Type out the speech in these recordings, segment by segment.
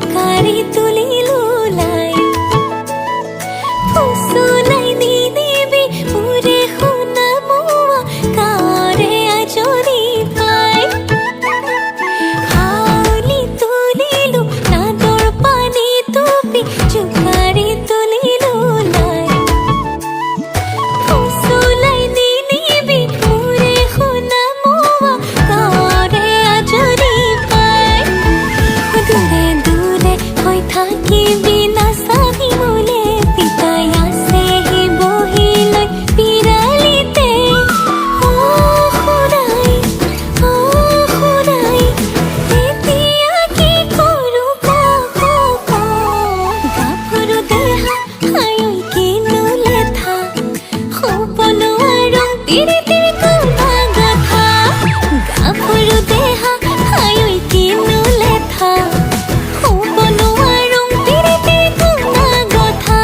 জোকাৰি তুলিলো লাই ফুচুলাই নিদিবি মোৰে শুনা মোৱা কাৰে আজৰি পাই হাউলি তুলিলো নাদৰ পানী টুপি জোকাৰি তুলিলো লাই ফুচুলাই নিদিবি মোৰে শুনা মোৱা কাৰে আজৰি পাই দূৰে দূৰে হৈ থাকিবি নাচাবি মোলে পিতাই আছে হি বহি লৈ পিৰালিতে খুৰাই এতিয়া কি কৰো গাভৰু দেহা হায়ৈ কিনো লেঠা সপনো আৰু পিৰিতিৰ কোৱা গাথা গাভৰু দেহা হায়ৈ কিনো লেঠা সপনো আৰু পিৰিতিৰ কোৱা গাথা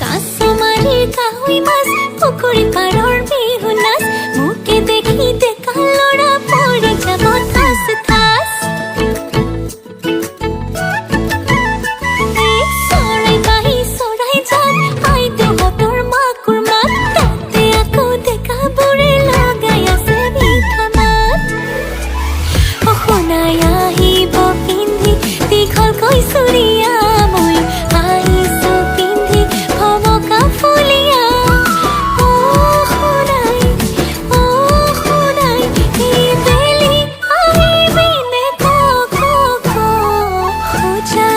কাছমাৰীৰ কাহুই মাছ পুখুৰী পাৰৰ বিহু নাচ মোকে দেখি ডেকা ল'ৰা পৰি যাব ঠাচ ঠাচ চৰাই বাহি চৰাই জাত আইদেউহঁতৰ মাকুৰ মাত তাতে আকৌ ডেকাবোৰে লগাই আছে মিঠা মাত শুনাই আহিব পিন্ধি দীঘলকৈ চুৰিয়া মই আহিছো পিন্ধি ভমকা ফুলিয়া শুনাই এই বেলি আহিবি নে খোজা